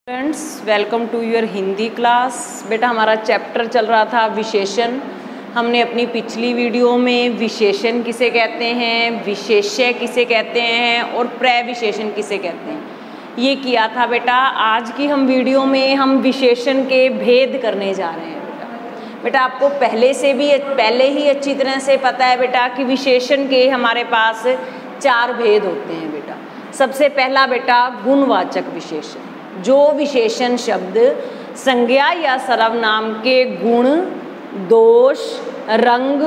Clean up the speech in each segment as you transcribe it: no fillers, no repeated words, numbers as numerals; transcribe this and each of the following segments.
Friends, welcome to your Hindi class. बेटा, हमारा chapter चल रहा था विशेषण। हमने अपनी पिछली वीडियो में विशेषण किसे कहते हैं, विशेष्य किसे कहते हैं और प्रविशेषण किसे कहते हैं ये किया था। बेटा, आज की हम वीडियो में हम विशेषण के भेद करने जा रहे हैं। बेटा, आपको पहले ही अच्छी तरह से पता है बेटा कि विशेषण के हमारे पास 4 भेद होते हैं। बेटा, सबसे पहला बेटा गुणवाचक विशेषण। जो विशेषण शब्द संज्ञा या सर्वनाम के गुण, दोष, रंग,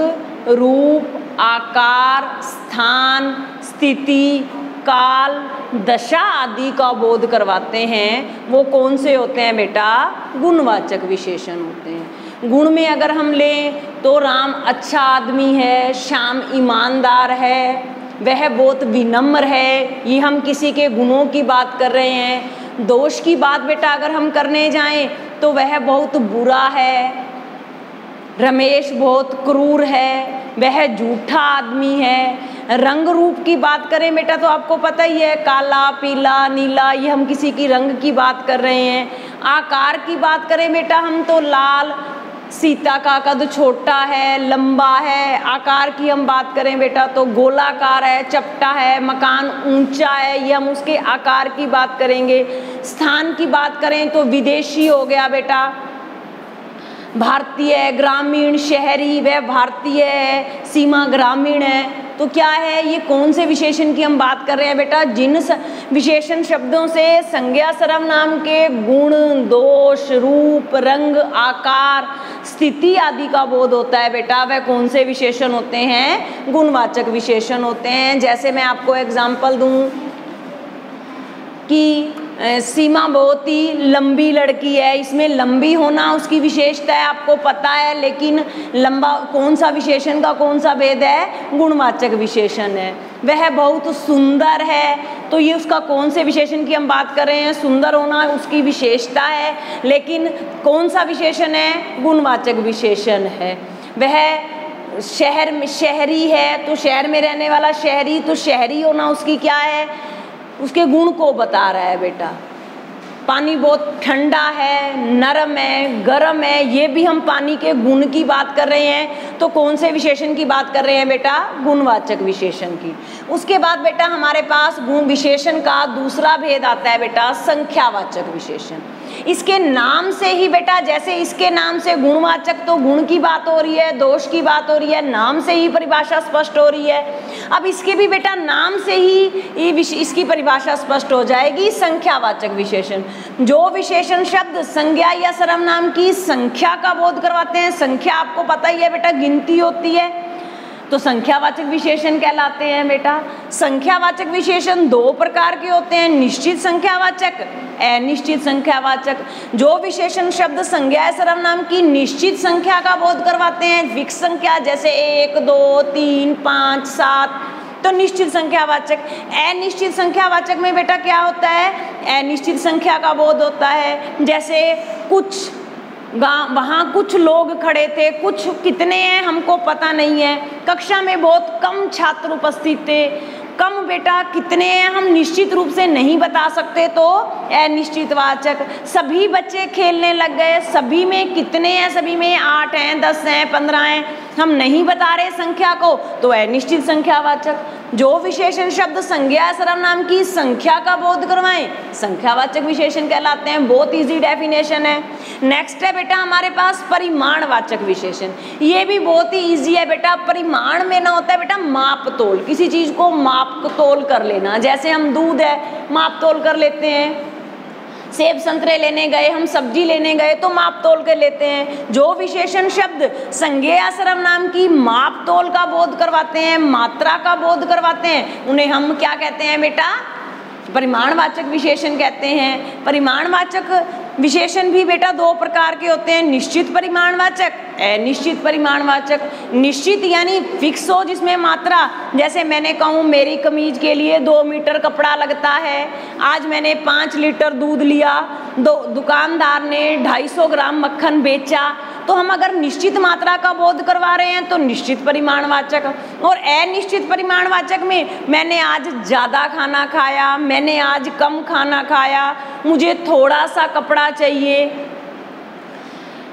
रूप, आकार, स्थान, स्थिति, काल, दशा आदि का बोध करवाते हैं, वो कौन से होते हैं बेटा? गुणवाचक विशेषण होते हैं। गुण में अगर हम लें तो राम अच्छा आदमी है, श्याम ईमानदार है, वह बहुत विनम्र है, ये हम किसी के गुणों की बात कर रहे हैं। दोष की बात बेटा अगर हम करने जाएं तो वह बहुत बुरा है, रमेश बहुत क्रूर है, वह झूठा आदमी है। रंग रूप की बात करें बेटा तो आपको पता ही है, काला, पीला, नीला, ये हम किसी की रंग की बात कर रहे हैं। आकार की बात करें बेटा हम तो लाल, सीता का कद छोटा है, लंबा है। आकार की हम बात करें बेटा तो गोलाकार है, चपटा है, मकान ऊंचा है, ये हम उसके आकार की बात करेंगे। स्थान की बात करें तो विदेशी हो गया बेटा, भारतीय, ग्रामीण, शहरी, वह भारतीय है, सीमा ग्रामीण है। तो क्या है, ये कौन से विशेषण की हम बात कर रहे हैं बेटा? जिन विशेषण शब्दों से संज्ञा सर्वनाम के गुण, दोष, रूप, रंग, आकार, स्थिति आदि का बोध होता है बेटा, वह कौन से विशेषण होते हैं? गुणवाचक विशेषण होते हैं। जैसे मैं आपको एग्जाम्पल दूं कि सीमा बहुत ही लंबी लड़की है, इसमें लंबी होना उसकी विशेषता है, आपको पता है, लेकिन लंबा कौन सा विशेषण का कौन सा भेद है? गुणवाचक विशेषण है। वह बहुत सुंदर है, तो ये उसका कौन से विशेषण की हम बात कर रहे हैं? सुंदर होना उसकी विशेषता है, लेकिन कौन सा विशेषण है? गुणवाचक विशेषण है। वह शहर में शहरी है, तो शहर में रहने वाला शहरी, तो शहरी होना उसकी क्या है? उसके गुण को बता रहा है बेटा। पानी बहुत ठंडा है, नरम है, गर्म है, ये भी हम पानी के गुण की बात कर रहे हैं। तो कौन से विशेषण की बात कर रहे हैं बेटा? गुणवाचक विशेषण की। उसके बाद बेटा हमारे पास गुण विशेषण का दूसरा भेद आता है बेटा संख्यावाचक विशेषण। इसके नाम से ही बेटा, जैसे इसके नाम से गुणवाचक तो गुण की बात हो रही है, दोष की बात हो रही है, नाम से ही परिभाषा स्पष्ट हो रही है। अब इसके भी बेटा नाम से ही इसकी परिभाषा स्पष्ट हो जाएगी, संख्यावाचक विशेषण। जो विशेषण शब्द संज्ञा या सर्वनाम की संख्या का बोध करवाते हैं, संख्या आपको पता ही है बेटा गिनती होती है, तो संख्यावाचक विशेषण कहलाते हैं बेटा। संख्यावाचक विशेषण 2 प्रकार के होते हैं, निश्चित संख्यावाचक, अनिश्चित संख्यावाचक। जो विशेषण शब्द संज्ञा या सर्वनाम की निश्चित संख्या का बोध करवाते हैं, फिक्स संख्या, जैसे 1, 2, 3, 5, 7, तो निश्चित संख्यावाचक। अनिश्चित संख्यावाचक में बेटा क्या होता है? अनिश्चित संख्या का बोध होता है, जैसे वहाँ कुछ लोग खड़े थे, कुछ कितने हैं हमको पता नहीं है, कक्षा में बहुत कम छात्र उपस्थित थे, कम बेटा कितने हैं हम निश्चित रूप से नहीं बता सकते, तो अनिश्चितवाचक। सभी बच्चे खेलने लग गए, सभी में कितने हैं? सभी में 8 हैं, 10 हैं, 15 हैं, हम नहीं बता रहे संख्या को, तो अनिश्चित संख्यावाचक। जो विशेषण शब्द संज्ञा सर्वनाम की संख्या का बोध करवाएं, संख्यावाचक विशेषण कहलाते हैं। बहुत इजी डेफिनेशन है। नेक्स्ट है बेटा हमारे पास परिमाणवाचक विशेषण। ये भी बहुत ही इजी है बेटा। परिमाण में ना होता है बेटा माप तोल, किसी चीज को माप तोल कर लेना। जैसे हम दूध है माप तोल कर लेते हैं, सेब संतरे लेने गए, हम सब्जी लेने गए तो माप तोल के लेते हैं। जो विशेषण शब्द संज्ञा या सर्वनाम की माप तोल का बोध करवाते हैं, मात्रा का बोध करवाते हैं, उन्हें हम क्या कहते हैं बेटा? परिमाणवाचक विशेषण कहते हैं। परिमाणवाचक विशेषण भी बेटा 2 प्रकार के होते हैं, निश्चित परिमाणवाचक, अनिश्चित परिमाणवाचक। निश्चित यानी फिक्स हो, जिसमें मात्रा, जैसे मैंने कहूँ मेरी कमीज के लिए 2 मीटर कपड़ा लगता है, आज मैंने 5 लीटर दूध लिया, दुकानदार ने 250 ग्राम मक्खन बेचा, तो तो हम अगर निश्चित मात्रा का बोध करवा रहे हैं तो निश्चित परिमाणवाचक, और अनिश्चित परिमाणवाचक में मैंने आज ज़्यादा खाना खाया, मैंने आज कम खाना खाया, मुझे थोड़ा सा कपड़ा चाहिए,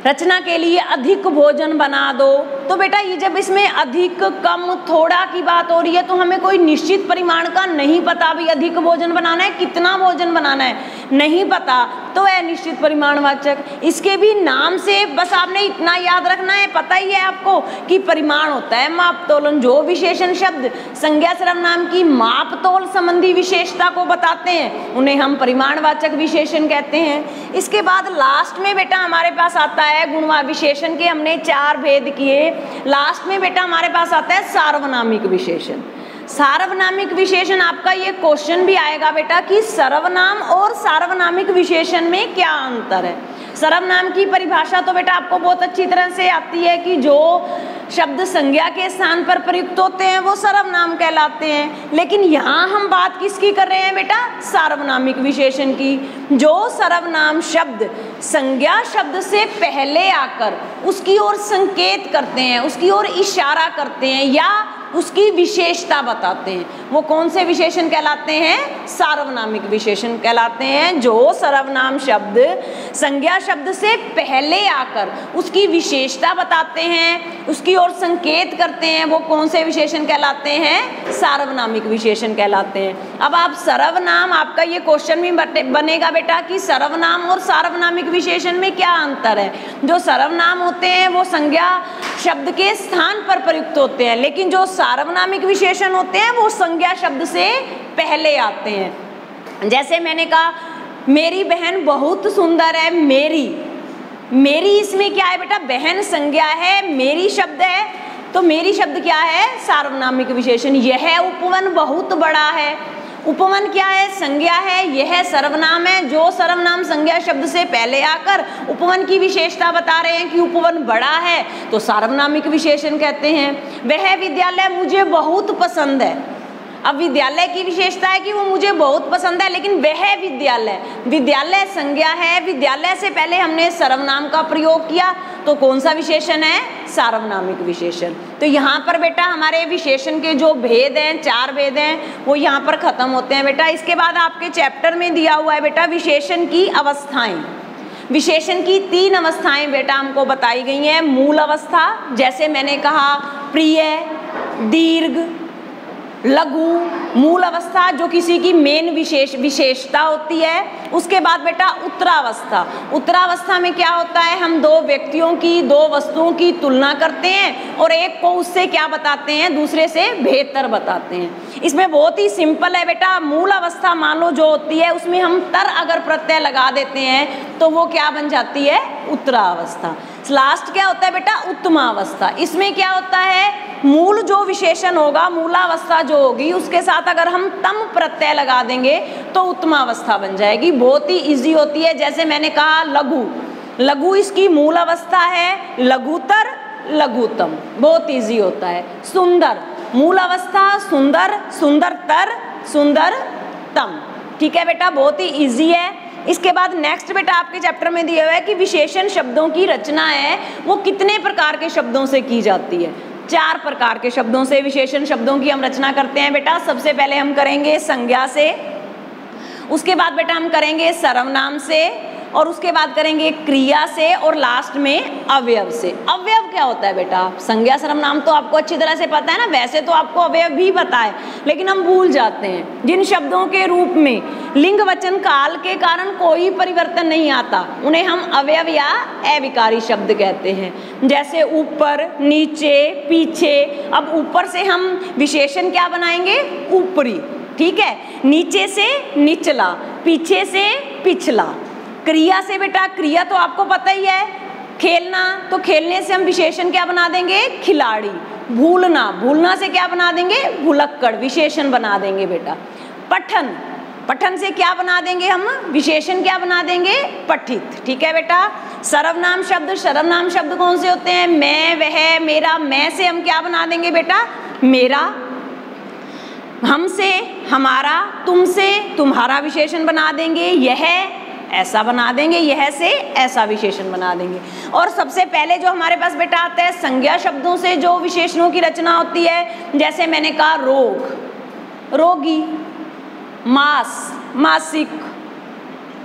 रचना के लिए अधिक भोजन बना दो। तो बेटा ये जब इसमें अधिक कम थोड़ा की बात हो रही है तो हमें कोई निश्चित परिमाण का नहीं पता, भी अधिक भोजन बनाना है, कितना भोजन बनाना है नहीं पता, तो अनिश्चित परिमाणवाचक। इसके भी नाम से बस आपने इतना याद रखना है, पता ही है आपको कि परिमाण होता है माप तोलन। जो विशेषण शब्द संज्ञा सर्वनाम की माप तोल संबंधी विशेषता को बताते हैं उन्हें हम परिमाणवाचक विशेषण कहते हैं। इसके बाद लास्ट में बेटा हमारे पास आता है गुणवाचक विशेषण के हमने 4 भेद किए। लास्ट में बेटा हमारे पास आता है सार्वनामिक विशेषण। सार्वनामिक विशेषण आपका ये क्वेश्चन भी आएगा बेटा कि सर्वनाम और सार्वनामिक विशेषण में क्या अंतर है। सर्वनाम की परिभाषा तो बेटा आपको बहुत अच्छी तरह से आती है कि जो शब्द संज्ञा के स्थान पर प्रयुक्त होते हैं वो सर्वनाम कहलाते हैं, लेकिन यहाँ हम बात किसकी कर रहे हैं बेटा, सार्वनामिक विशेषण की। जो सर्वनाम शब्द संज्ञा शब्द से पहले आकर उसकी ओर संकेत करते हैं, उसकी ओर इशारा करते हैं या उसकी विशेषता बताते हैं, वो कौन से विशेषण कहलाते हैं, सार्वनामिक विशेषण कहलाते हैं। जो सर्वनाम शब्द संज्ञा शब्द से पहले आकर उसकी विशेषता बताते हैं, उसकी ओर संकेत करते हैं, वो कौन से विशेषण कहलाते हैं, सार्वनामिक विशेषण कहलाते हैं। अब आप सर्वनाम, आपका ये क्वेश्चन भी बनेगा बेटा कि सर्वनाम और सार्वनामिक विशेषण में क्या अंतर है। जो सर्वनाम होते हैं वो संज्ञा शब्द के स्थान पर प्रयुक्त होते हैं, लेकिन जो सार्वनामिक विशेषण होते हैं वो संज्ञा शब्द से पहले आते हैं। जैसे मैंने कहा मेरी बहन बहुत सुंदर है, मेरी इसमें क्या है बेटा, बहन संज्ञा है, मेरी शब्द है, तो मेरी शब्द क्या है, सार्वनामिक विशेषण। यह उपवन बहुत बड़ा है, उपवन क्या है, संज्ञा है, यह सर्वनाम है। जो सर्वनाम संज्ञा शब्द से पहले आकर उपवन की विशेषता बता रहे हैं कि उपवन बड़ा है तो सार्वनामिक विशेषण कहते हैं। वह विद्यालय मुझे बहुत पसंद है। अब विद्यालय की विशेषता है कि वो मुझे बहुत पसंद है, लेकिन वह विद्यालय, विद्यालय संज्ञा है, विद्यालय से पहले हमने सर्वनाम का प्रयोग किया तो कौन सा विशेषण है, सार्वनामिक विशेषण। तो यहाँ पर बेटा हमारे विशेषण के जो भेद हैं, 4 भेद हैं, वो यहाँ पर खत्म होते हैं बेटा। इसके बाद आपके चैप्टर में दिया हुआ है बेटा विशेषण की अवस्थाएं। विशेषण की 3 अवस्थाएं बेटा हमको बताई गई हैं। मूल अवस्था, जैसे मैंने कहा प्रिय, दीर्घ, लघु, मूल अवस्था जो किसी की मेन विशेषता होती है। उसके बाद बेटा उत्तरावस्था। उत्तरावस्था में क्या होता है, हम 2 व्यक्तियों की, 2 वस्तुओं की तुलना करते हैं और एक को उससे क्या बताते हैं, दूसरे से बेहतर बताते हैं। इसमें बहुत ही सिंपल है बेटा, मूल अवस्था मान लो जो होती है उसमें हम तर अगर प्रत्यय लगा देते हैं तो वो क्या बन जाती है, उत्तरावस्था। लास्ट क्या होता है बेटा, उत्तमावस्था। इसमें क्या होता है, मूल जो विशेषण होगा, मूलावस्था जो होगी उसके साथ अगर हम तम प्रत्यय लगा देंगे तो उत्तमावस्था बन जाएगी। बहुत ही इजी होती है। जैसे मैंने कहा लघु, लघु इसकी मूल अवस्था है, लघुतर, लघुतम, बहुत इजी होता है। सुंदर, मूल अवस्था सुंदर, सुंदरतर, सुंदरतम। ठीक है बेटा, बहुत ही इजी है। इसके बाद नेक्स्ट बेटा आपके चैप्टर में दिया हुआ है कि विशेषण शब्दों की रचना है वो कितने प्रकार के शब्दों से की जाती है। 4 प्रकार के शब्दों से विशेषण शब्दों की हम रचना करते हैं बेटा। सबसे पहले हम करेंगे संज्ञा से, उसके बाद बेटा हम करेंगे सर्वनाम से, और उसके बाद करेंगे क्रिया से, और लास्ट में अवयव से। अवयव क्या होता है बेटा, संज्ञा सर्वनाम तो आपको अच्छी तरह से पता है ना, वैसे तो आपको अवयव भी पता है, लेकिन हम भूल जाते हैं। जिन शब्दों के रूप में लिंग वचन काल के कारण कोई परिवर्तन नहीं आता उन्हें हम अवयव या अविकारी शब्द कहते हैं। जैसे ऊपर, नीचे, पीछे। अब ऊपर से हम विशेषण क्या बनाएंगे, ऊपरी, ठीक है, नीचे से निचला, पीछे से पिछला। क्रिया से बेटा, क्रिया तो आपको पता ही है, खेलना, तो खेलने से हम विशेषण क्या बना देंगे, खिलाड़ी। भूलना, भूलना से क्या बना देंगे, भुलक्कड़, विशेषण बना देंगे बेटा। पठन, पठन से क्या बना देंगे हम, विशेषण क्या बना देंगे, पठित। ठीक है बेटा। सर्वनाम शब्द, सर्वनाम शब्द कौन से होते हैं, मैं, वह, मेरा। मैं से हम क्या बना देंगे बेटा, मेरा। हमसे हमारा, तुमसे तुम्हारा विशेषण बना देंगे। यह, ऐसा बना देंगे, यह से ऐसा विशेषण बना देंगे। और सबसे पहले जो हमारे पास बेटा आता है संज्ञा शब्दों से जो विशेषणों की रचना होती है, जैसे मैंने कहा रोग, रोगी, मास, मासिक,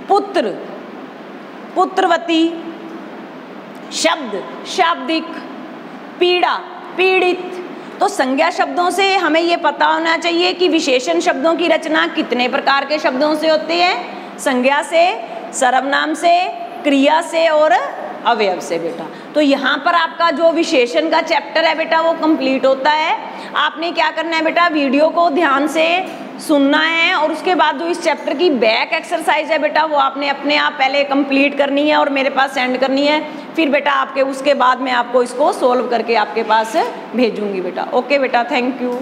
पुत्र, पुत्रवती, शब्द, शाब्दिक, पीड़ा, पीड़ित। तो संज्ञा शब्दों से हमें ये पता होना चाहिए कि विशेषण शब्दों की रचना कितने प्रकार के शब्दों से होती है, संज्ञा से, सर्वनाम से, क्रिया से और अवयव से बेटा। तो यहाँ पर आपका जो विशेषण का चैप्टर है बेटा वो कंप्लीट होता है। आपने क्या करना है बेटा, वीडियो को ध्यान से सुनना है और उसके बाद जो इस चैप्टर की बैक एक्सरसाइज है बेटा वो आपने अपने आप पहले कंप्लीट करनी है और मेरे पास सेंड करनी है। फिर बेटा आपके उसके बाद मैं आपको इसको सोल्व करके आपके पास भेजूंगी बेटा। ओके बेटा, थैंक यू।